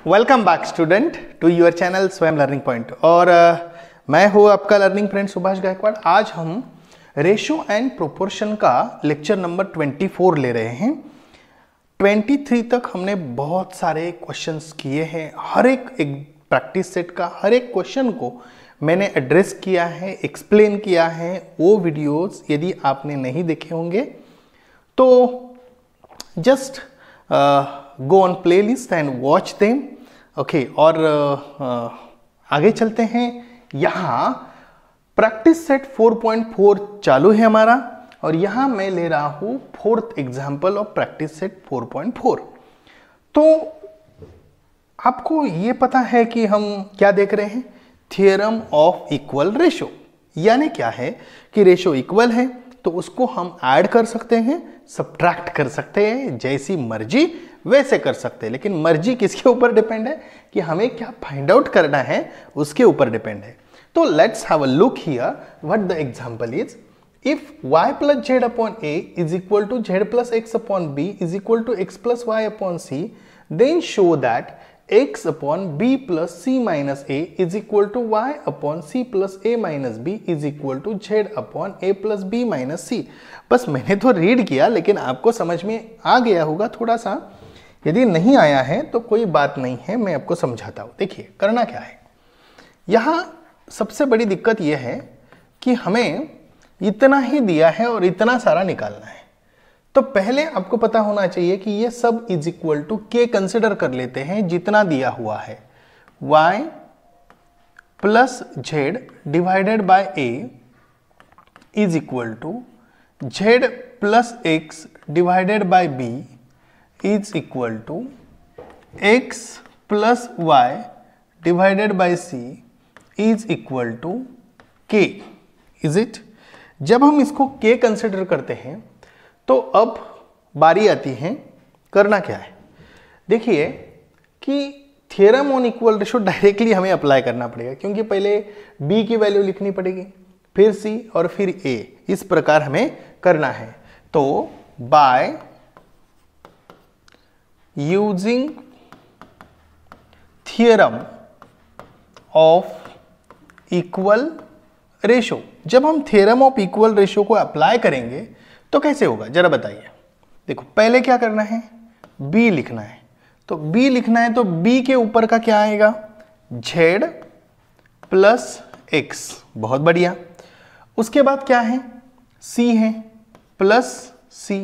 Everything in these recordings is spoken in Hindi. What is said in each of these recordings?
Welcome back student to your channel Swayam learning point. और मैं हूँ आपका लर्निंग फ्रेंड सुभाष गायकवाड़। आज हम रेशियो एंड प्रोपोर्शन का लेक्चर नंबर 24 ले रहे हैं। 23 तक हमने बहुत सारे क्वेश्चंस किए हैं। हर एक प्रैक्टिस सेट का हर एक क्वेश्चन को मैंने एड्रेस किया है, एक्सप्लेन किया है। वो वीडियोस यदि आपने नहीं देखे होंगे तो just go on play list and watch them. Okay, और आगे चलते हैं। यहाँ प्रैक्टिस सेट 4.4 चालू है हमारा, और यहाँ मैं ले रहा हूँ fourth example of practice set 4.4। तो आपको ये पता है कि हम क्या देख रहे हैं, थियरम ऑफ इक्वल रेशो। यानी क्या है कि रेशो इक्वल है तो उसको हम ऐड कर सकते हैं, सब्ट्रैक्ट कर सकते हैं, जैसी मर्जी वैसे कर सकते हैं। लेकिन मर्जी किसके ऊपर डिपेंड है कि हमें क्या फाइंड आउट करना है, उसके ऊपर डिपेंड है। तो let's have a look here what the example is. If y plus z upon a is equal to z plus x upon b is equal to x plus y upon c, then show that x upon b plus c minus a is equal to y upon c plus a minus b is equal to z upon a plus b minus c। बस मैंने तो रीड किया, लेकिन आपको समझ में आ गया होगा थोड़ा सा। यदि नहीं आया है तो कोई बात नहीं है, मैं आपको समझाता हूँ। देखिए करना क्या है। यहाँ सबसे बड़ी दिक्कत यह है कि हमें इतना ही दिया है और इतना सारा निकालना है। तो पहले आपको पता होना चाहिए कि ये सब is equal to K consider कर लेते हैं जितना दिया हुआ है। y plus Z divided by a is equal to z plus X divided by b is equal to x plus y divided by c is equal to k। Is it? जब हम इसको k कंसिडर करते हैं तो अब बारी आती है करना क्या है। देखिए कि theorem on equal ratio directly हमें अप्लाई करना पड़ेगा, क्योंकि पहले b की वैल्यू लिखनी पड़ेगी, फिर c और फिर a। इस प्रकार हमें करना है। तो by using theorem of equal ratio, जब हम थियरम ऑफ इक्वल रेशो को अप्लाई करेंगे तो कैसे होगा जरा बताइए। देखो पहले क्या करना है, b लिखना है। तो b लिखना है तो b के ऊपर का क्या आएगा, z प्लस x। बहुत बढ़िया। उसके बाद क्या है, c है प्लस c।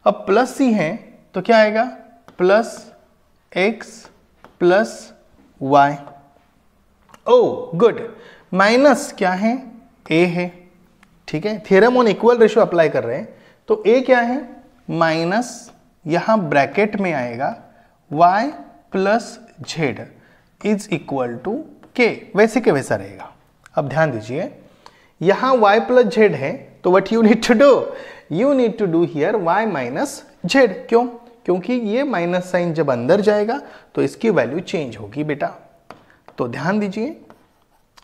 अब प्लस c है तो क्या आएगा, plus x plus y। Oh good. Minus क्या है, a है। ठीक है, theorem on equal ratio apply कर रहे हैं तो a क्या है, माइनस, यहां ब्रैकेट में आएगा y plus Z is equal to k। वैसे के वैसा रहेगा। अब ध्यान दीजिए, यहां y प्लस जेड है तो what you need to do, you need to do here y minus Z. क्यों? क्योंकि ये माइनस साइन जब अंदर जाएगा तो इसकी वैल्यू चेंज होगी बेटा। तो ध्यान दीजिए,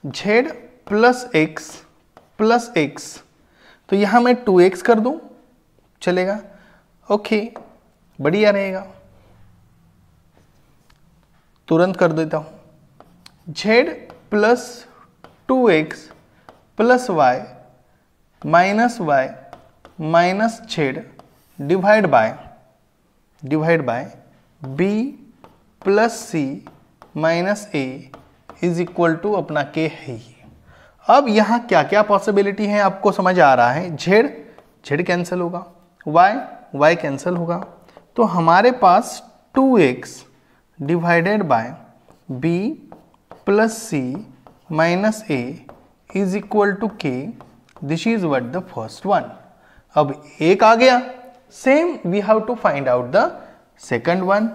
z प्लस एक्स, तो यहां मैं 2x कर दूं, चलेगा? ओके, बढ़िया रहेगा। तुरंत कर देता हूं, z प्लस 2x plus y minus Z divide by b plus c minus a is equal to अपना k है ही। अब यहाँ क्या क्या पॉसिबिलिटी है आपको समझ आ रहा है। z कैंसिल होगा, y कैंसिल होगा, तो हमारे पास 2x divided by b plus c minus a is equal to k। This is what the first one. अब एक आ गया, same we have to find out the second one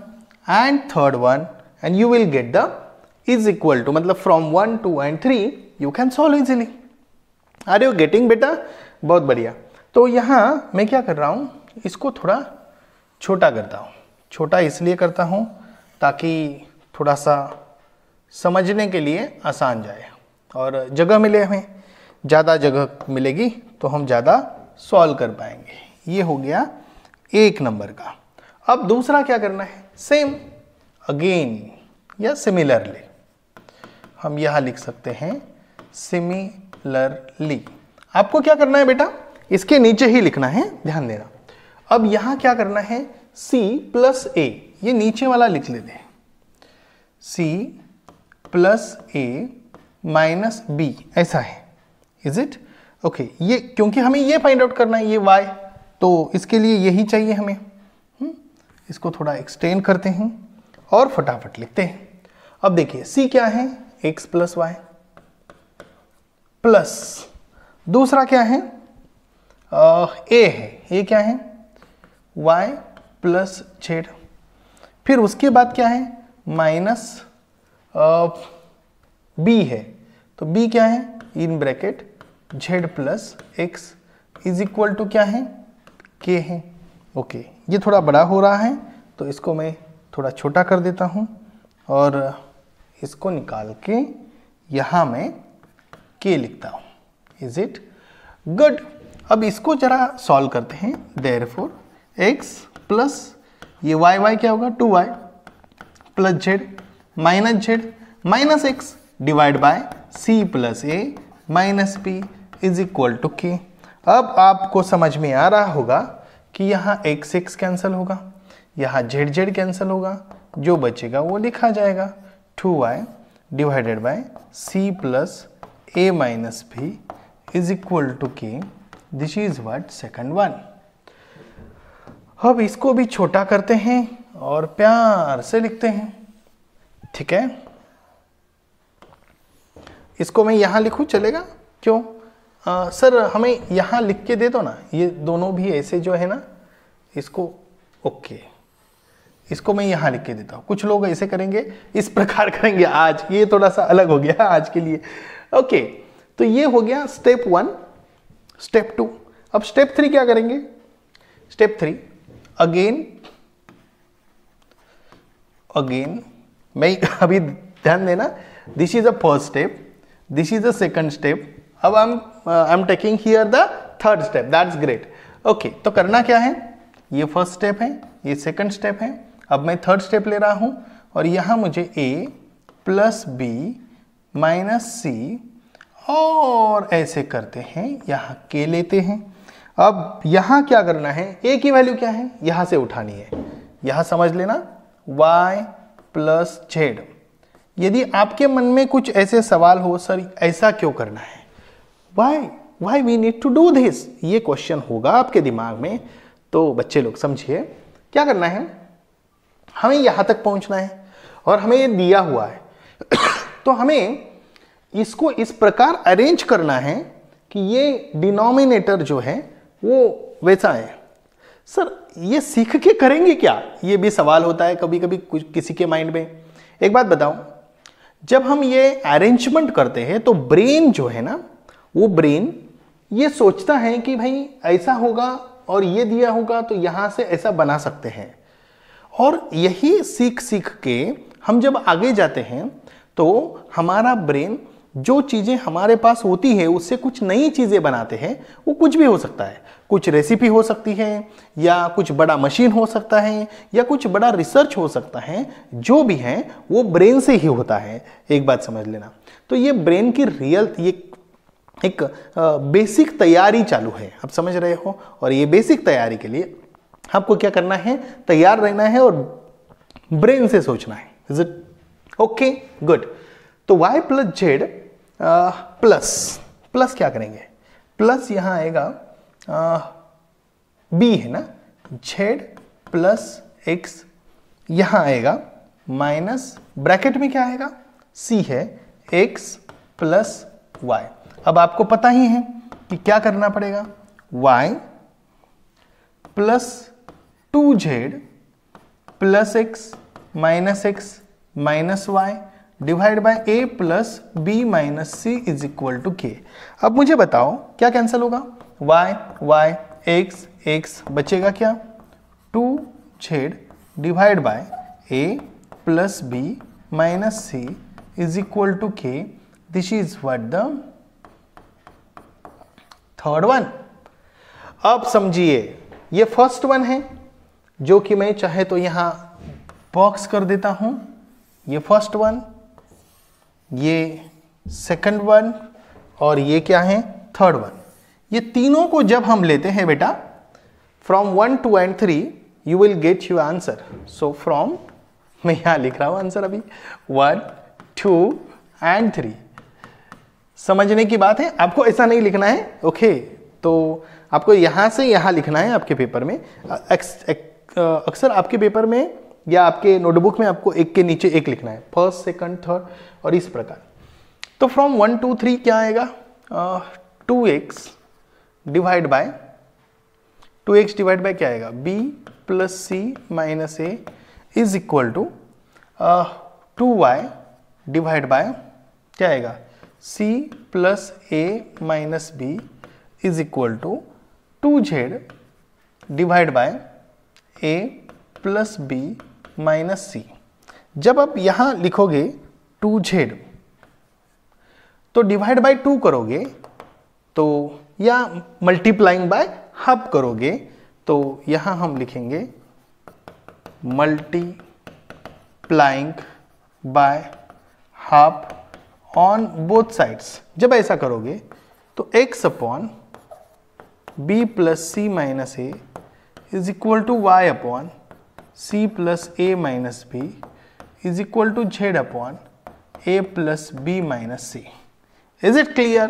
and third one, and you will get the is equal to, मतलब from 1 2 and 3 you can solve easily. Are you getting बेटा? बहुत बढ़िया। तो यहां मैं क्या कर रहा हूं, इसको थोड़ा छोटा करता हूं। छोटा इसलिए करता हूं ताकि थोड़ा सा समझने के लिए आसान जाए और जगह मिले। हमें ज़्यादा जगह मिलेगी तो हम ज़्यादा सॉल्व कर पाएंगे। ये हो गया 1 नंबर का। अब दूसरा क्या करना है, सेम अगेन या सिमिलरली, हम यहां लिख सकते हैं सिमिलरली। आपको क्या करना है बेटा, इसके नीचे ही लिखना है, ध्यान देना। अब यहां क्या करना है, c प्लस a, ये नीचे वाला लिख लेते हैं, c plus a minus b, ऐसा है, इज इट ओके। ये क्योंकि हमें ये फाइंड आउट करना है, ये y, तो इसके लिए यही चाहिए हमें। इसको थोड़ा एक्सटेंड करते हैं और फटाफट लिखते हैं। अब देखिए c क्या है, x प्लस वाई, प्लस दूसरा क्या है, a है, ये क्या है, y प्लस z, फिर उसके बाद क्या है, माइनस b है, तो b क्या है, in bracket z plus x is equal to क्या है, k है। ओके, ये थोड़ा बड़ा हो रहा है तो इसको मैं थोड़ा छोटा कर देता हूँ और इसको निकाल के यहाँ मैं k लिखता हूँ, इज इट गुड। अब इसको जरा सॉल्व करते हैं। देयरफॉर x प्लस ये y क्या होगा, 2y plus z minus x divide by c plus a minus p is equal to k। अब आपको समझ में आ रहा होगा कि यहाँ x कैंसिल होगा, यहाँ z कैंसिल होगा, जो बचेगा वो लिखा जाएगा 2y divided by c plus a minus p is equal to k। This is what second one. अब इसको भी छोटा करते हैं और प्यार से लिखते हैं, ठीक है। इसको मैं यहां लिखूं, चलेगा? क्यों सर, हमें यहां लिख के दे दो ना, ये दोनों भी ऐसे जो है ना, इसको ओके, इसको मैं यहां लिख के देता हूं। कुछ लोग ऐसे करेंगे, इस प्रकार करेंगे, आज ये थोड़ा सा अलग हो गया आज के लिए। ओके, तो ये हो गया स्टेप 1, स्टेप 2। अब स्टेप 3 क्या करेंगे? स्टेप 3 अगेन मैं अभी ध्यान देना, this is a first step, this is a second step. अब I am taking here the third step, that's great. Okay, तो करना क्या है, ये फर्स्ट स्टेप है, ये सेकंड स्टेप है, अब मैं थर्ड स्टेप ले रहा हूं और यहां मुझे a प्लस बी माइनस सी, और ऐसे करते हैं, यहां k लेते हैं। अब यहां क्या करना है, a की वैल्यू क्या है, यहां से उठानी है, यहां समझ लेना y प्लस z। यदि आपके मन में कुछ ऐसे सवाल हो, सर ऐसा क्यों करना है, why we need to do this, ये क्वेश्चन होगा आपके दिमाग में, तो बच्चे लोग समझिए क्या करना है, हमें यहां तक पहुंचना है और हमें ये दिया हुआ है तो हमें इसको इस प्रकार अरेंज करना है कि ये डिनोमिनेटर जो है वो वैसा है। सर ये सीख के करेंगे क्या, ये भी सवाल होता है कभी कभी किसी के माइंड में। एक बात बताऊं, जब हम ये अरेंजमेंट करते हैं तो ब्रेन जो है ना, वो ब्रेन ये सोचता है कि भाई ऐसा होगा और ये दिया होगा तो यहां से ऐसा बना सकते हैं, और यही सीख सीख के हम जब आगे जाते हैं तो हमारा ब्रेन जो चीजें हमारे पास होती है उससे कुछ नई चीजें बनाते हैं। वो कुछ भी हो सकता है, कुछ रेसिपी हो सकती है, या कुछ बड़ा मशीन हो सकता है, या कुछ बड़ा रिसर्च हो सकता है, जो भी है वो ब्रेन से ही होता है। एक बात समझ लेना, तो ये ब्रेन की रियल ये एक बेसिक तैयारी चालू है, आप समझ रहे हो। और ये बेसिक तैयारी के लिए आपको क्या करना है, तैयार रहना है और ब्रेन से सोचना है। Is it okay, good. तो y प्लस जेड प्लस क्या करेंगे, प्लस यहां आएगा b है ना, z प्लस x, यहां आएगा माइनस ब्रैकेट में क्या आएगा, c है, x प्लस y। अब आपको पता ही है कि क्या करना पड़ेगा, y plus 2z plus x minus y divide by a plus b minus c is equal to k। अब मुझे बताओ क्या कैंसिल होगा, y x बचेगा क्या, 2z divide by a plus b minus c is equal to k। This is what the third one. अब समझिए ये फर्स्ट वन है, जो कि मैं चाहे तो यहां बॉक्स कर देता हूं, ये फर्स्ट वन, ये सेकंड वन और ये क्या है थर्ड वन। ये तीनों को जब हम लेते हैं बेटा from 1 2 and 3 you will get your answer. So from, मैं यहां लिख रहा हूं आंसर अभी 1 2 and 3। समझने की बात है, आपको ऐसा नहीं लिखना है, ओके तो आपको यहां से यहां लिखना है आपके पेपर में। अक्सर आपके पेपर में या आपके नोटबुक में आपको एक के नीचे एक लिखना है, फर्स्ट सेकंड थर्ड और इस प्रकार। तो फ्रॉम 1 2 3 क्या आएगा, 2x divide by 2x divide by क्या आएगा, b plus C minus A is equal to 2y divide by क्या आएगा, c plus a minus b is equal to 2z divide by a plus b minus C. जब आप यहां लिखोगे 2z तो डिवाइड बाय 2 करोगे तो या मल्टीप्लाइंग बाय हाफ करोगे तो यहां हम लिखेंगे multiplying by half on both sides. जब ऐसा करोगे तो x upon b plus C minus A is equal to y upon c plus a minus b is equal to z upon a plus b minus c। Is it clear?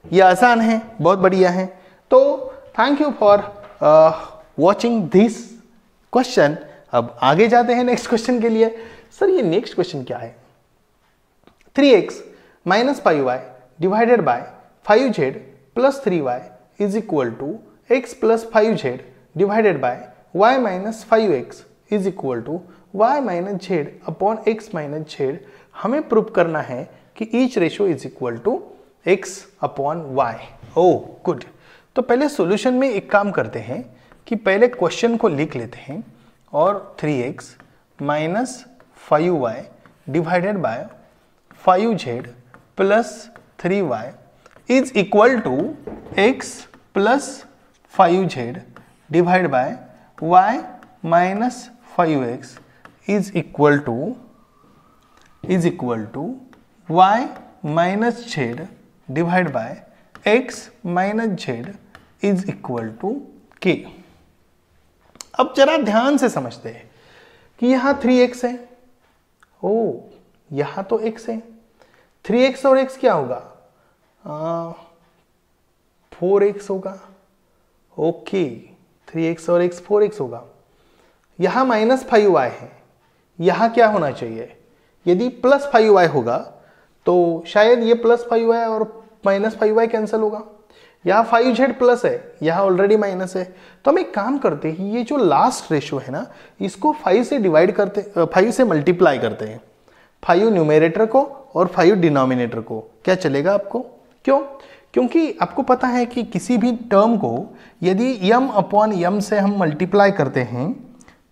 ये आसान है, बहुत बढ़िया है। तो thank you for watching this question. अब आगे जाते हैं नेक्स्ट क्वेश्चन के लिए। सर ये नेक्स्ट क्वेश्चन क्या है, 3x minus 5y divided by 5z plus 3y is equal to x plus 5z divided by y minus 5x is equal to y minus z upon x minus z। हमें प्रूव करना है कि each ratio is equal to x upon y। Oh good. तो पहले सॉल्यूशन में एक काम करते हैं कि पहले क्वेश्चन को लिख लेते हैं और 3x minus 5y divided by 5z plus 3y is equal to x plus 5z divide by y minus 5x is equal to y minus z divide by x minus z is equal to k। अब जरा ध्यान से समझते हैं कि यहां 3x है, ओ यहां तो x है, 3x और x क्या होगा, 4x होगा। ओके 3x और x 4x होगा। यहां माइनस 5y है, यहां क्या होना चाहिए, यदि प्लस 5y होगा तो शायद ये प्लस 5y और माइनस 5y कैंसिल होगा। यहाँ 5z प्लस है, यहाँ ऑलरेडी माइनस है। तो हम एक काम करते हैं, ये जो लास्ट रेशियो है ना, इसको 5 से डिवाइड करते, 5 से मल्टीप्लाई करते हैं, 5 न्यूमरेटर को और 5 डिनोमिनेटर को। क्या चलेगा आपको? क्यों? क्योंकि आपको पता है कि किसी भी टर्म को यदि m अपॉन m से हम मल्टीप्लाई करते हैं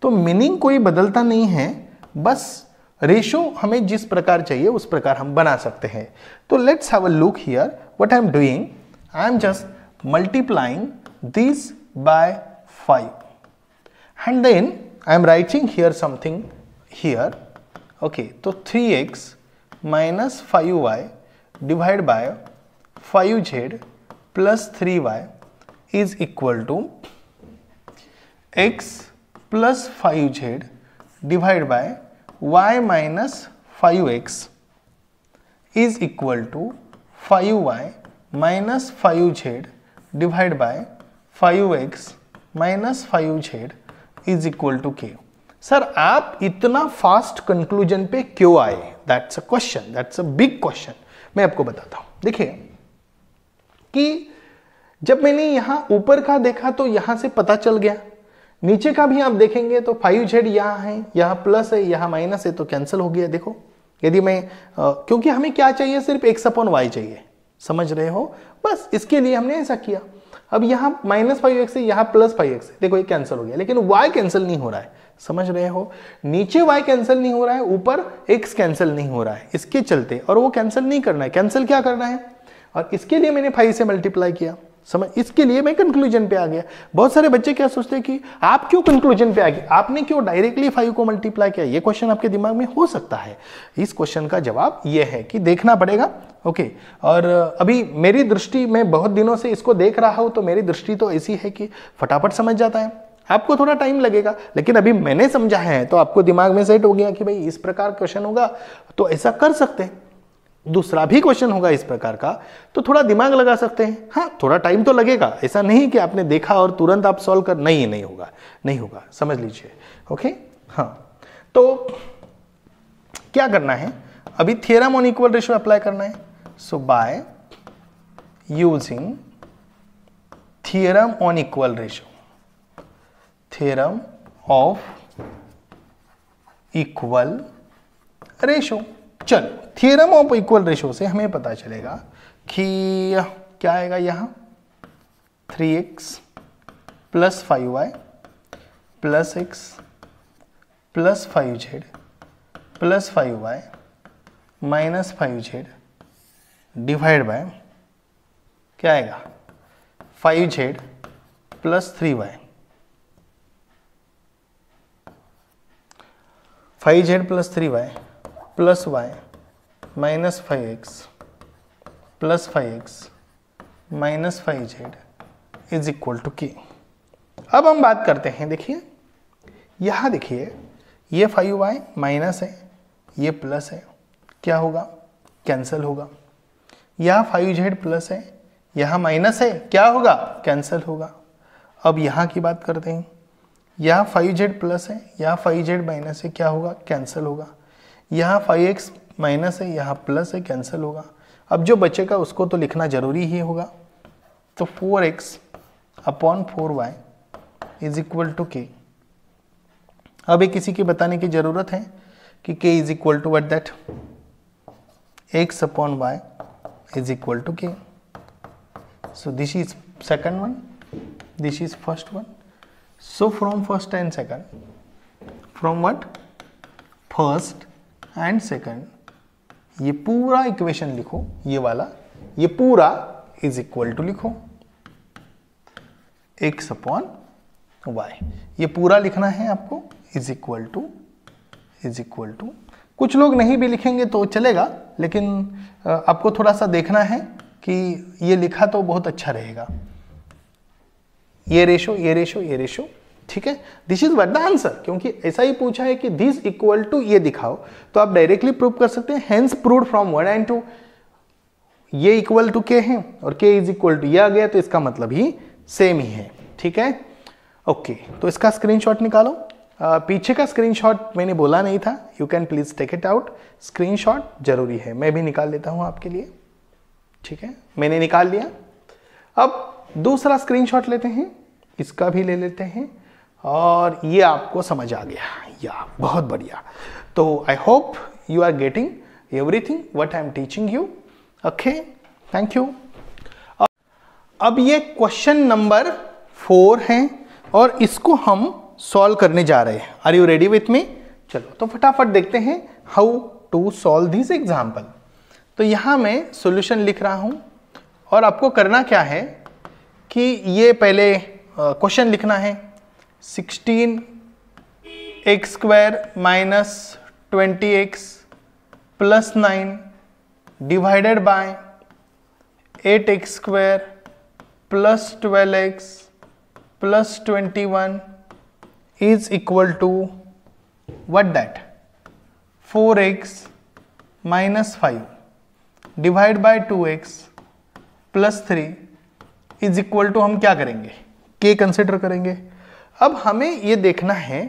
तो मीनिंग कोई बदलता नहीं है, बस रेशियो हमें जिस प्रकार चाहिए उस प्रकार हम बना सकते हैं। तो let's have a look here what I am doing. I am just multiplying this by 5 and then I am writing here something here. Okay तो 3x minus 5y divide by 5z plus 3y is equal to x plus 5z divide by y minus 5x is equal to 5y minus 5z divide by 5x minus 5z is equal to k। Sir आप इतना फास्ट कंक्लूजन पे क्यों आए? That's a question, that's a big question. मैं आपको बताता हूं। देखिए कि जब मैंने यहां ऊपर का देखा तो यहां से पता चल गया, नीचे का भी आप देखेंगे तो 5z यहाँ है, यहाँ प्लस है, यहाँ माइनस है, तो कैंसिल हो गया। देखो यदि मैं क्योंकि हमें क्या चाहिए, सिर्फ x अपॉन y चाहिए, समझ रहे हो, बस इसके लिए हमने ऐसा किया। अब यहाँ माइनस 5x है, यहाँ प्लस 5x है, देखो ये कैंसिल हो गया, लेकिन y कैंसिल नहीं हो रहा है, समझ रहे हो। नीचे y कैंसिल नहीं हो रहा है, ऊपर x कैंसिल नहीं हो रहा है, इसके चलते, और वो कैंसिल नहीं करना है, कैंसिल क्या करना है, और इसके लिए मैंने 5 से मल्टीप्लाई किया। समझ, इसके लिए मैं कंक्लूजन पे आ गया। बहुत सारे बच्चे क्या सोचते हैं कि आप क्यों कंक्लूजन पे आ गए, आपने क्यों डायरेक्टली 5 को मल्टीप्लाई किया। ये क्वेश्चन आपके दिमाग में हो सकता है। इस क्वेश्चन का जवाब ये है कि देखना पड़ेगा। ओके, और अभी मेरी दृष्टि में बहुत दिनों से इसको देख रहा हूं, तो मेरी दृष्टि तो ऐसी है कि फटाफट समझ जाता है। आपको थोड़ा टाइम लगेगा, लेकिन अभी मैंने समझा है तो आपको दिमाग में सेट हो गया कि भाई इस प्रकार क्वेश्चन होगा तो ऐसा कर सकते हैं। दूसरा भी क्वेश्चन होगा इस प्रकार का तो थोड़ा दिमाग लगा सकते हैं। हाँ, थोड़ा टाइम तो लगेगा, ऐसा नहीं कि आपने देखा और तुरंत आप सॉल्व कर, नहीं होगा, नहीं होगा, समझ लीजिए। ओके, हाँ, तो क्या करना है, अभी theorem on equal ratio apply करना है। So by using theorem on equal ratio, theorem of equal ratio, चलो थ्योरम ऑफ इक्वल रेशियो से हमें पता चलेगा कि क्या आएगा, यहां 3x plus 5y plus x plus 5z plus 5y minus 5z divide by क्या आएगा 5z plus 3y, 5z plus 3y plus y minus 5x plus 5x minus 5z is equal to k। अब हम बात करते हैं, देखिए यहां देखिए ये 5y माइनस है, ये प्लस है, क्या होगा, कैंसिल होगा। यह 5z प्लस है, यहां माइनस है, क्या होगा, कैंसिल होगा। अब यहां की बात करते हैं, यह 5z प्लस है, यह 5z माइनस है, क्या होगा, कैंसिल होगा। यहाँ 5x माइनस है, यहाँ प्लस है, कैंसिल होगा। अब जो बचेगा उसको तो लिखना जरूरी ही होगा, तो 4x upon 4y is equal to k। अब एक किसी की बताने की जरूरत है कि k is equal to what, that x upon y is equal to k। So this is second one, this is first one. So from first and second, from what, first and second, ये पूरा इक्वेशन लिखो, ये वाला, ये पूरा इज इक्वल टू लिखो x अपॉन y, ये पूरा लिखना है आपको, इज इक्वल टू। कुछ लोग नहीं भी लिखेंगे तो चलेगा, लेकिन आपको थोड़ा सा देखना है कि ये लिखा तो बहुत अच्छा रहेगा। ये रेशो, ये रेशो, ये रेशो, ठीक है, this is what the answer. क्योंकि ऐसा ही पूछा है कि दिस इक्वल टू ये दिखाओ, तो आप डायरेक्टली प्रूव कर सकते हैं। हेंस प्रूव्ड फ्रॉम 1 and 2, ये इक्वल टू k है और k इज इक्वल टू ये आ गया, तो इसका मतलब ही सेम ही है, ठीक है। ओके, तो इसका स्क्रीनशॉट निकालो। पीछे का स्क्रीनशॉट मैंने बोला नहीं था, you can please take it out. Screenshot जरूरी है, मैं भी निकाल लेता हूं आपके लिए, ठीक है, मैंने निकाल लिया। अब दूसरा स्क्रीनशॉट लेते हैं, इसका भी ले लेते हैं, और ये आपको समझ आ गया, या बहुत बढ़िया। तो I hope you are getting everything what I am teaching you. Okay, thank you. अब ये क्वेश्चन नंबर 4 है और इसको हम सॉल्व करने जा रहे हैं। Are you ready with me? चलो तो फटाफट देखते हैं how to solve this example. तो यहां मैं सॉल्यूशन लिख रहा हूं और आपको करना क्या है कि ये पहले क्वेश्चन लिखना है। 16x² minus 20x plus 9 divided by 8x² plus 12x plus 21 is equal to what, that 4x minus 5 divide by 2x plus 3 is equal to, हम क्या करेंगे, k कंसिडर करेंगे। अब हमें ये देखना है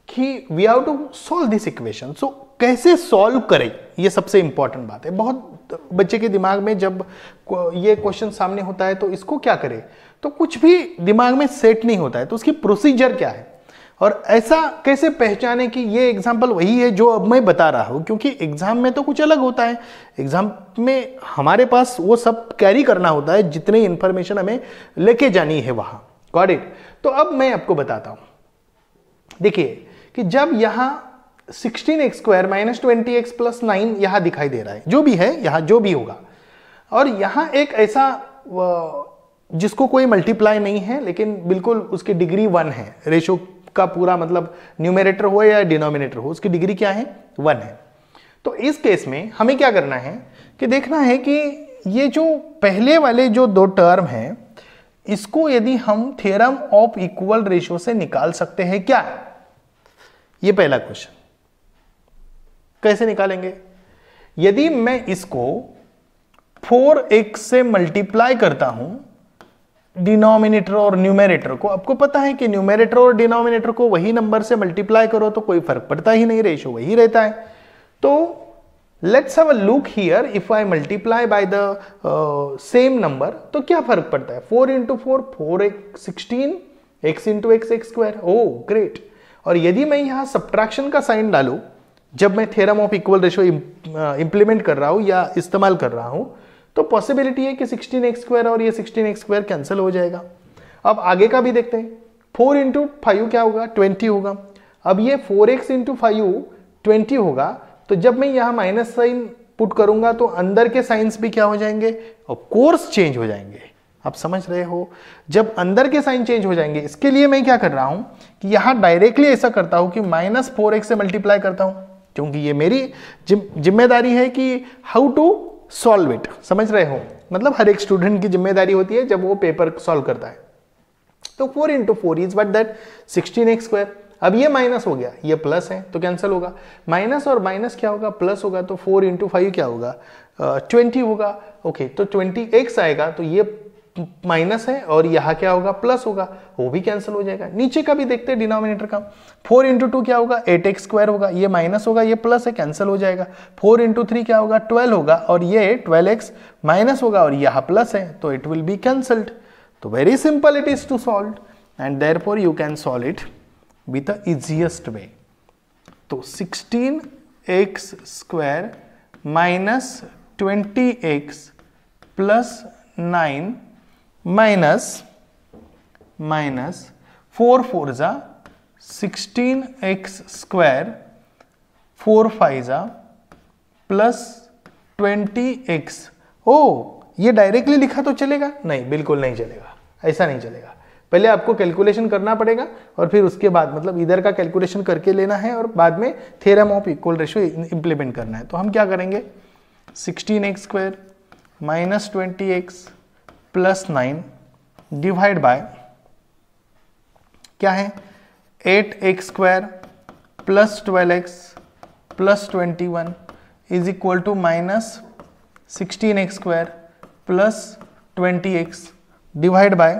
कि we have to solve this equation। so कैसे सॉल्व करें, ये सबसे इंपॉर्टेंट बात है। बहुत बच्चे के दिमाग में जब ये क्वेश्चन सामने होता है तो इसको क्या करें, तो कुछ भी दिमाग में सेट नहीं होता है, तो उसकी प्रोसीजर क्या है और ऐसा कैसे पहचाने कि ये एग्जाम्पल वही है जो अब मैं बता रहा हूं। क्योंकि एग्जाम में तो कुछ अलग होता है, एग्जाम में हमारे पास वो सब कैरी करना होता है जितनी इंफॉर्मेशन हमें लेके जानी है वहां। Got it? तो अब मैं आपको बताता हूं, देखिए कि जब यहां 16x² माइनस 20x प्लस 9 यहां दिखाई दे रहा है, जो भी है यहां जो भी होगा, और यहां एक ऐसा जिसको कोई मल्टीप्लाई नहीं है लेकिन बिल्कुल उसकी डिग्री 1 है, रेशो का पूरा मतलब न्यूमरेटर हो या डिनोमिनेटर हो उसकी डिग्री क्या है 1 है। तो इस केस में हमें क्या करना है कि देखना है कि ये जो पहले वाले जो दो टर्म हैं इसको यदि हम थ्योरम ऑफ इक्वल रेशियो से निकाल सकते हैं क्या, ये पहला क्वेश्चन। कैसे निकालेंगे? यदि मैं इसको 4x से मल्टीप्लाई करता हूं डिनोमिनेटर और न्यूमरेटर को, आपको पता है कि न्यूमरेटर और डिनोमिनेटर को वही नंबर से मल्टीप्लाई करो तो कोई फर्क पड़ता ही नहीं, रेशियो वही रहता है। तो let's have a look here, if I multiply by the same number तो क्या फर्क पड़ता है? 4 into 4 4x 16, x into x x square. Oh great. और यदि मैं यहां सब्ट्रैक्शन का साइन डालूं जब मैं theorem of equal ratio implement कर रहा हूं या इस्तेमाल कर रहा हूं तो पॉसिबिलिटी है कि 16x स्क्वायर और ये 16x स्क्वायर कैंसिल हो जाएगा। अब आगे का भी देखते हैं। 4 इंटू 5 क्या होगा? 20 होगा। अब ये 4x इंटू 5 20 होगा, तो जब मैं यहां माइनस साइन पुट करूंगा तो अंदर के साइंस भी क्या हो जाएंगे? ऑफ कोर्स चेंज हो जाएंगे। आप समझ रहे हो? जब अंदर के साइन चेंज हो जाएंगे, इसके लिए मैं क्या कर रहा हूं कि यहां डायरेक्टली ऐसा करता हूं कि -4x से मल्टीप्लाई करता हूं, क्योंकि ये मेरी जिम्मेदारी है कि हाउ टू सॉल्व इट। समझ रहे हो? मतलब हर एक स्टूडेंट की जिम्मेदारी होती है जब वो पेपर सॉल्व करता है। तो 4 into 4 is what that 16x square. अब ये माइनस हो गया, ये प्लस है तो कैंसिल होगा। माइनस और माइनस क्या होगा? प्लस होगा। तो 4 इंटू 5 क्या होगा? 20 होगा। ओके, तो 20x आएगा तो ये माइनस है और यहाँ क्या होगा? प्लस होगा, वो भी कैंसिल हो जाएगा। नीचे का भी देखते हैं डिनोमिनेटर का। 4 इंटू 2 क्या होगा? 8x स्क्वायर होगा। ये माइनस होगा, ये प्लस है, कैंसिल हो जाएगा। 4 इंटू 3 क्या होगा? 12 होगा और ये 12x माइनस होगा और यहाँ प्लस है तो इट विल बी कैंसल्ड। तो very simple it is to solve and therefore you can solve it with the easiest way. तो 16x square minus 20x plus 9 minus 4 4 जा 16x स्क्वायर 4 5 जा प्लस 20x। ओ, ये डायरेक्टली लिखा तो चलेगा? नहीं, बिल्कुल नहीं चलेगा, ऐसा नहीं चलेगा। पहले आपको कैलकुलेशन करना पड़ेगा और फिर उसके बाद मतलब इधर का कैलकुलेशन करके लेना है और बाद में theorem of equal ratio implement करना है। तो हम क्या करेंगे? 16x square minus 20x plus 9 divide by क्या है? 8x square plus 12x plus 21 is equal to minus 16x square plus 20x divide by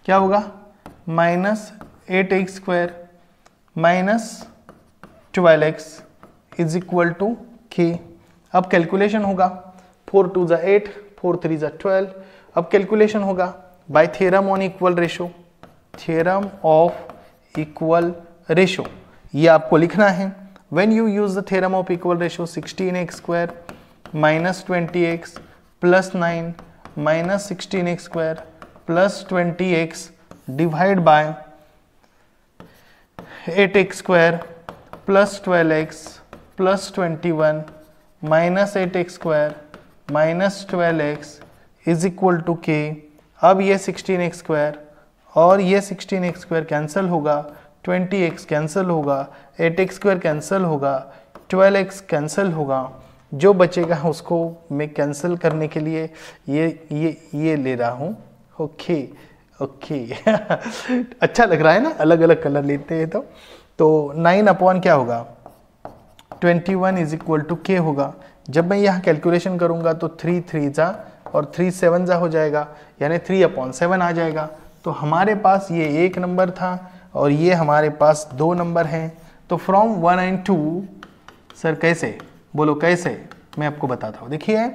क्या होगा? Minus 8x square minus 12x is equal to k। अब कैलकुलेशन होगा, 4 2 जा 8, 4 3 जा 12। अब कैलकुलेशन होगा by theorem on equal ratio, theorem of equal ratio ये आपको लिखना है। When you use the theorem of equal ratio 16x square minus 20x plus 9 minus 16x square plus 20x divide by 8x square plus 12x plus 21 minus 8x square minus 12x is equal to k। अब ये 16x स्क्वायर और ये 16x स्क्वायर कैंसिल होगा, 20x कैंसिल होगा, 8x स्क्वायर कैंसिल होगा, 12x कैंसिल होगा। जो बचेगा उसको मैं कैंसिल करने के लिए ये ले रहा हूँ। ओके ओके अच्छा लग रहा है ना, अलग अलग कलर लेते हैं। तो 9 अपॉन क्या होगा? 21 इज इक्वल टू k होगा। जब मैं यहाँ कैलकुलेशन करूँगा तो 3 3 जा और 3 7 जा हो जाएगा, यानी 3/7 आ जाएगा। तो हमारे पास ये एक नंबर था और ये हमारे पास 2 नंबर हैं। तो फ्रॉम 1 and 2 सर कैसे? बोलो कैसे? मैं आपको बताता हूँ। देखिए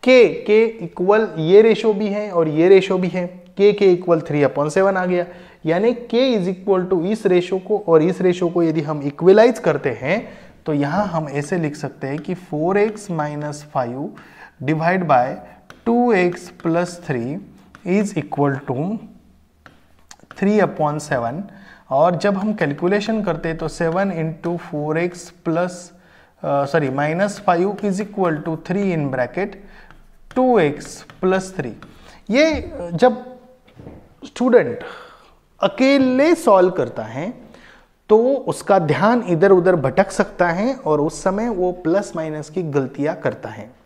के इक्वल ये रेशो भी है और ये रेशो भी है। के इक्वल 3/7 आ गया, यानी के इज इक्वल टू इस रेशो को और इस रेशो को यदि हम इक्वलाइज करते हैं तो यहाँ हम ऐसे लिख सकते हैं कि 4x minus 5 divide by 2x plus 3 is equal to 3/7। और जब हम कैलकुलेशन करते हैं तो 7 into 4x plus minus 5 is equal to 3 in bracket 2x plus 3। ये जब स्टूडेंट अकेले सॉल्व करता है तो उसका ध्यान इधर उधर भटक सकता है और उस समय वो प्लस माइनस की गलतियां करता है।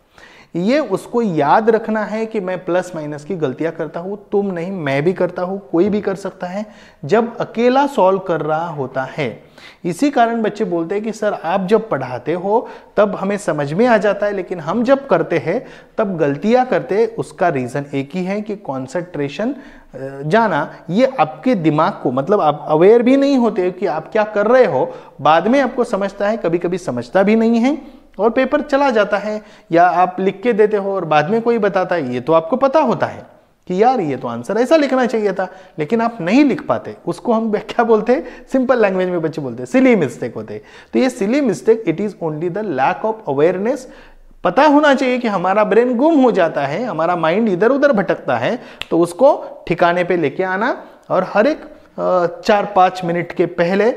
ये उसको याद रखना है कि मैं प्लस माइनस की गलतियां करता हूं, तुम नहीं, मैं भी करता हूं, कोई भी कर सकता है जब अकेला सॉल्व कर रहा होता है। इसी कारण बच्चे बोलते हैं कि सर आप जब पढ़ाते हो तब हमें समझ में आ जाता है, लेकिन हम जब करते हैं तब गलतियां करते हैं। उसका रीजन एक ही है कि कॉन्सेंट्रेशन जाना, ये आपके दिमाग को, मतलब आप अवेयर भी नहीं होते कि आप क्या कर रहे हो, बाद में आपको समझता है, कभी कभी समझता भी नहीं है और पेपर चला जाता है, या आप लिख के देते हो और बाद में कोई बताता है। ये तो आपको पता होता है कि यार ये तो आंसर ऐसा लिखना चाहिए था, लेकिन आप नहीं लिख पाते। उसको हम क्या बोलते हैं, सिंपल लैंग्वेज में बच्चे बोलते हैं सिली मिस्टेक होते हैं। तो ये silly mistake, it is only the lack of awareness. पता होना चाहिए कि हमारा ब्रेन गुम हो जाता है, हमारा माइंड इधर उधर भटकता है, तो उसको ठिकाने पे लेके आना और हर एक 4-5 मिनट के पहले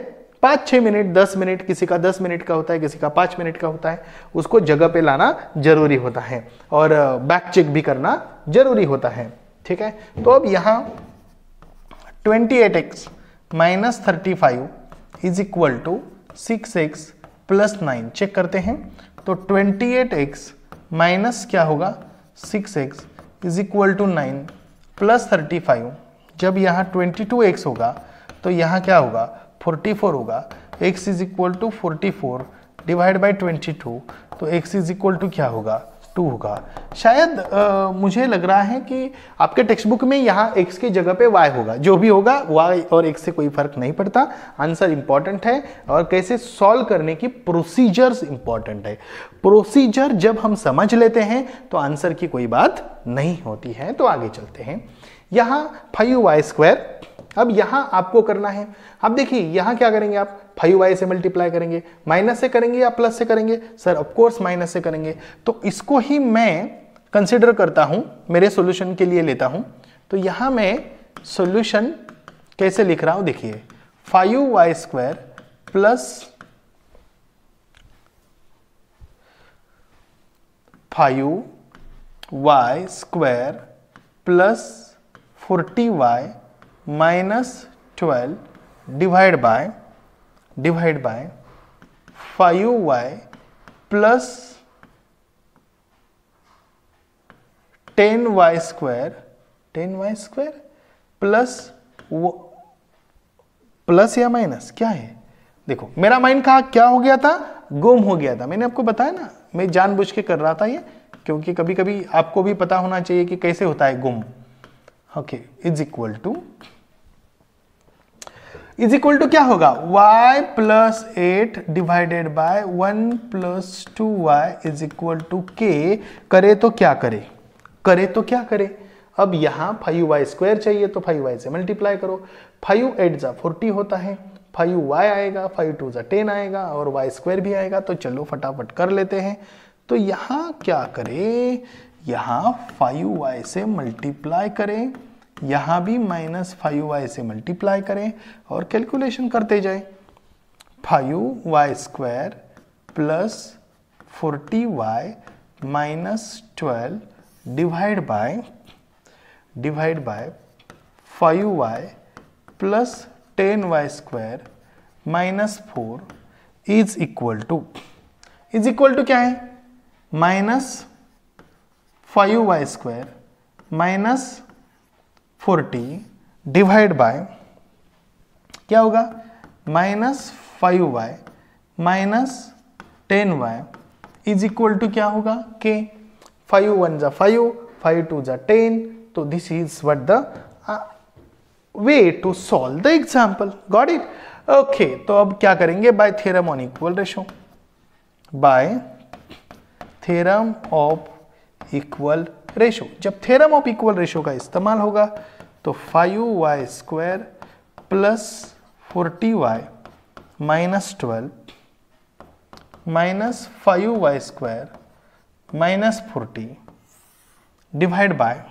5-6 मिनट, 10 मिनट, किसी का 10 मिनट का होता है, किसी का 5 मिनट का होता है, उसको जगह पे लाना जरूरी होता है और बैक चेक भी करना जरूरी होता है। ठीक है, तो अब यहां 28x minus 35 is equal to 6x plus 9 check करते हैं। तो 28x माइनस क्या होगा 6x is equal to 9 plus 35। जब यहाँ 22x होगा तो यहाँ क्या होगा 44 होगा। x is equal to 44 divide by 22, तो x इज इक्वल टू क्या होगा 2 होगा। शायद मुझे लग रहा है कि आपके टेक्स्ट बुक में यहाँ x की जगह पे y होगा। जो भी होगा y और x से कोई फर्क नहीं पड़ता, आंसर इंपॉर्टेंट है और कैसे सॉल्व करने की प्रोसीजर्स इंपॉर्टेंट है। प्रोसीजर जब हम समझ लेते हैं तो आंसर की कोई बात नहीं होती है। तो आगे चलते हैं। यहाँ 5y², अब यहां आपको करना है। अब देखिए यहां क्या करेंगे आप, 5y से मल्टीप्लाई करेंगे, माइनस से करेंगे या प्लस से करेंगे, सर ऑफ कोर्स माइनस से करेंगे। तो इसको ही मैं कंसीडर करता हूं, मेरे सॉल्यूशन के लिए लेता हूं। तो यहां मैं सॉल्यूशन कैसे लिख रहा हूं, देखिए 5y² plus 5y² plus 40y minus 12 divide by 5y plus 10y² plus या माइनस क्या है। देखो मेरा माइंड कहा क्या हो गया था, गुम हो गया था। मैंने आपको बताया ना, मैं जानबूझ के कर रहा था ये, क्योंकि कभी कभी आपको भी पता होना चाहिए कि कैसे होता है गुम। ओके, इज इक्वल टू क्या होगा y plus 8 divided by 1 plus 2y is equal to k। करे तो क्या करे, अब यहां 5y² चाहिए तो 5y से मल्टीप्लाई करो। 5 8 जा 40 होता है, 5y आएगा, 5 2 जा 10 आएगा और y² भी आएगा। तो चलो फटाफट कर लेते हैं। तो यहां क्या करें, यहां 5y से मल्टीप्लाई करें, यहां भी माइनस 5y से मल्टीप्लाई करें और कैलकुलेशन करते जाए। 5y² plus 40y minus 12 divide by 5y plus 10y² minus 4 is equal to क्या है, minus 5y² minus 40 divide by क्या होगा minus 5y minus 10y is equal to क्या होगा k। 5 1 जा 5, 5 2 जा 10। तो this is what the way to solve the example. Got it. Okay, तो अब क्या करेंगे, by theorem on equal ratio, by theorem of equal ratio. जब थ्योरम ऑफ इक्वल रेशो का इस्तेमाल होगा तो 5y² plus 40y minus 12 minus 5y² minus 40 divide by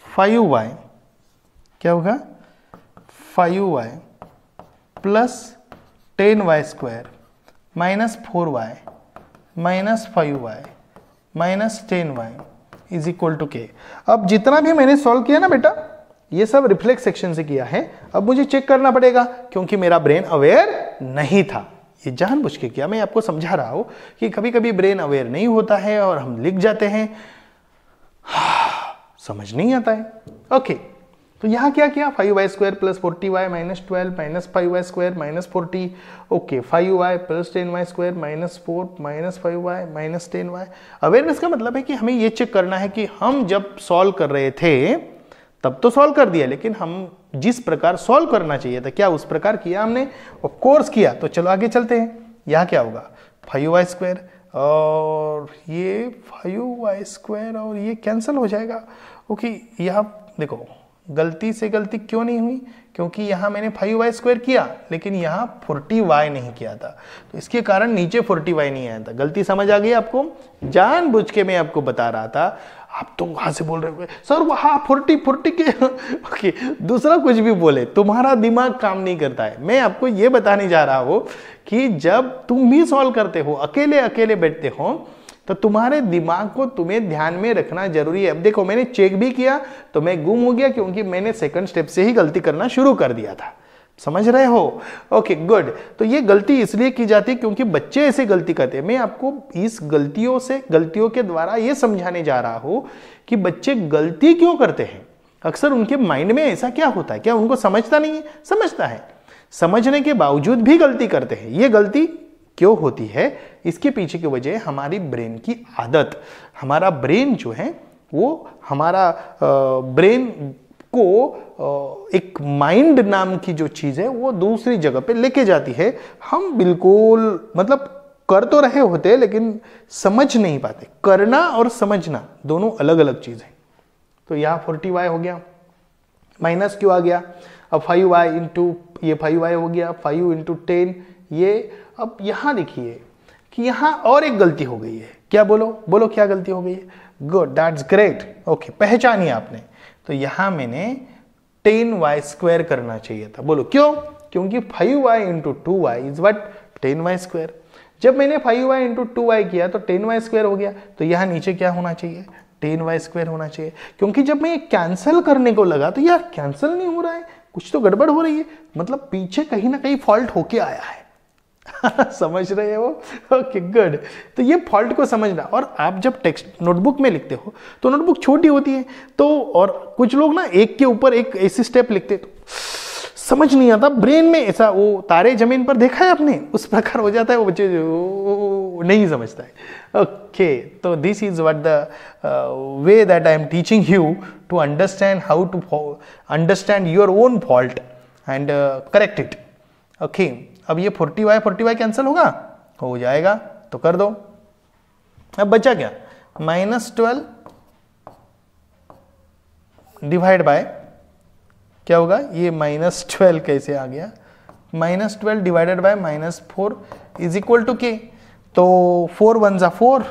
5y क्या होगा 5y plus 10y² minus 4y minus 5y minus 10y is equal to K. अब जितना भी मैंने सॉल्व किया ना बेटा, ये सब रिफ्लेक्स सेक्शन से किया है। अब मुझे चेक करना पड़ेगा क्योंकि मेरा ब्रेन अवेयर नहीं था। ये जानबूझ के किया, मैं आपको समझा रहा हूं कि कभी कभी ब्रेन अवेयर नहीं होता है और हम लिख जाते हैं, समझ नहीं आता है। ओके, तो यहां क्या किया, 5y² plus 40y minus 12 minus 5y² minus 40। Okay, 5y plus 10y² minus 4 minus 5y minus 10y। Awareness का मतलब है कि हमें ये चेक करना है कि हम जब सॉल्व कर रहे थे तब तो सॉल्व कर दिया, लेकिन हम जिस प्रकार सॉल्व करना चाहिए था क्या उस प्रकार किया हमने? ऑफ कोर्स किया। तो चलो आगे चलते हैं। यहाँ क्या होगा, 5y² और ये 5y² और ये कैंसिल हो जाएगा। ओके, यहाँ देखो गलती से गलती क्यों नहीं हुई, क्योंकि यहाँ मैंने 5y² किया लेकिन यहाँ 40y नहीं किया था, तो इसके कारण नीचे 40y नहीं आया था। गलती समझ आ गई आपको? जानबूझ के मैं आपको बता रहा था, आप तो वहां से बोल रहे हो सर वहां 40 के ओके, दूसरा कुछ भी बोले तुम्हारा दिमाग काम नहीं करता है। मैं आपको ये बताने जा रहा हूं कि जब तुम भी सॉल्व करते हो, अकेले अकेले बैठते हो, तो तुम्हारे दिमाग को तुम्हें ध्यान में रखना जरूरी है। अब देखो मैंने चेक भी किया तो मैं गुम हो गया क्योंकि मैंने सेकंड स्टेप से ही गलती करना शुरू कर दिया था। समझ रहे हो? Okay good. तो ये गलती इसलिए की जाती है क्योंकि बच्चे ऐसे गलती करते हैं। मैं आपको इस गलतियों के द्वारा ये समझाने जा रहा हूं कि बच्चे गलती क्यों करते हैं। अक्सर उनके माइंड में ऐसा क्या होता है, क्या उनको समझता नहीं है? समझता है, समझने के बावजूद भी गलती करते हैं। ये गलती क्यों होती है, इसके पीछे की वजह हमारी ब्रेन की आदत। हमारा ब्रेन जो है वो हमारा ब्रेन को एक माइंड नाम की जो चीज है वो दूसरी जगह पे लेके जाती है। हम बिल्कुल मतलब कर तो रहे होते हैं लेकिन समझ नहीं पाते। करना और समझना दोनों अलग अलग चीज है। तो यहाँ 40y हो गया, माइनस क्यों आ गया? अब 5y इंटू ये 5y हो गया, 5 इंटू 10 ये। अब यहां देखिए कि यहां और एक गलती हो गई है। क्या बोलो क्या गलती हो गई है? Good, that's great. ओके, पहचानिए आपने। तो यहां मैंने 10y² करना चाहिए था। बोलो क्यों? क्योंकि 5y into 2y is what 10y²। जब मैंने 5y इंटू 2y किया तो 10y² हो गया, तो यहां नीचे क्या होना चाहिए? 10y² होना चाहिए। क्योंकि जब मैं कैंसिल करने को लगा तो यार कैंसिल नहीं हो रहा है, कुछ तो गड़बड़ हो रही है, मतलब पीछे कहीं ना कहीं फॉल्ट होके आया है। समझ रहे हो? Okay good. तो ये फॉल्ट को समझना। और आप जब टेक्स्ट नोटबुक में लिखते हो तो नोटबुक छोटी होती है, तो और कुछ लोग ना एक के ऊपर एक ऐसी स्टेप लिखते तो समझ नहीं आता। ब्रेन में ऐसा वो तारे जमीन पर देखा है आपने, उस प्रकार हो जाता है, वो बच्चे नहीं समझता है। ओके, तो this is what the way that I am teaching you to understand how to understand your own fault and correct it. Okay, अब ये 40y कैंसिल होगा, हो जाएगा, तो कर दो। अब बचा क्या? -12 डिवाइड बाय क्या होगा? ये -12 कैसे आ गया? -12 divided by -4 is equal to K. तो 4 1 जा 4,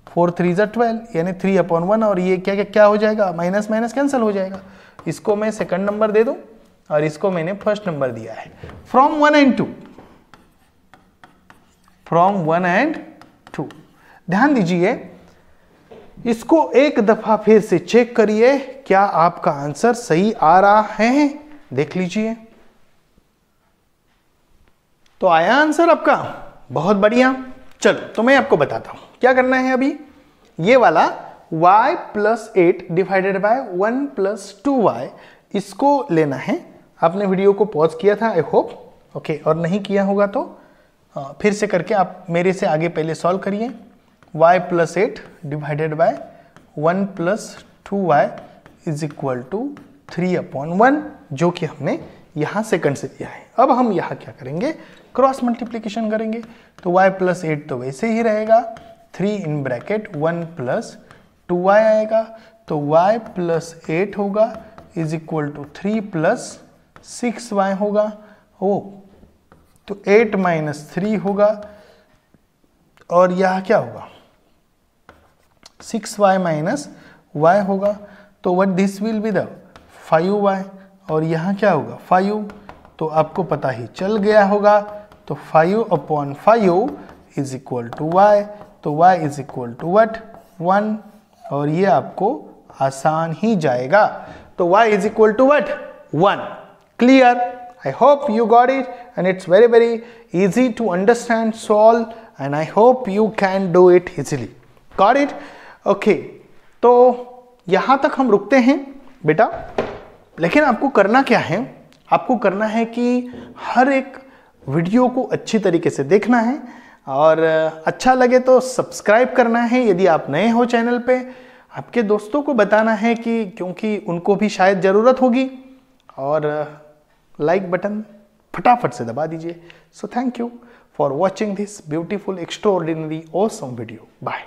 4 3 जा 12, यानी 3/1। और ये क्या हो जाएगा? माइनस माइनस कैंसिल हो जाएगा। इसको मैं सेकंड नंबर दे दूं और इसको मैंने फर्स्ट नंबर दिया है। From 1 and 2, from 1 and 2। ध्यान दीजिए, इसको एक दफा फिर से चेक करिए, क्या आपका आंसर सही आ रहा है? देख लीजिए। तो आया आंसर आपका? बहुत बढ़िया। चलो तो मैं आपको बताता हूं क्या करना है। अभी ये वाला y + 8 डिवाइडेड बाय 1 + 2y इसको लेना है। आपने वीडियो को पॉज किया था आई होप, ओके, और नहीं किया होगा तो फिर से करके आप मेरे से आगे पहले सॉल्व करिए। y + 8 divided by 1 + 2y is equal to 3/1, जो कि हमने यहाँ सेकंड से दिया है। अब हम यहाँ क्या करेंगे? क्रॉस मल्टीप्लिकेशन करेंगे। तो y + 8 तो वैसे ही रहेगा, 3 इन ब्रैकेट 1 + 2y आएगा, तो y + 8 होगा इज इक्वल टू 3 + 6y होगा। ओ, तो 8 - 3 होगा और यह क्या होगा? 6y - y होगा। तो what this will be the 5y, और यहाँ क्या होगा? 5। तो आपको पता ही चल गया होगा। तो 5/5 इज इक्वल टू y। तो y is equal to what? 1। और ये आपको आसान ही जाएगा। तो y is equal to what? 1. Clear? I hope you got it, and it's very very easy to understand, solve, and I hope you can do it easily. Got it? Okay. तो यहाँ तक हम रुकते हैं बेटा, लेकिन आपको करना क्या है? आपको करना है कि हर एक वीडियो को अच्छी तरीके से देखना है और अच्छा लगे तो सब्सक्राइब करना है। यदि आप नए हो चैनल पे, आपके दोस्तों को बताना है कि क्योंकि उनको भी शायद ज़रूरत होगी, और लाइक बटन फटाफट से दबा दीजिए। So thank you for watching this beautiful extraordinary awesome video. Bye.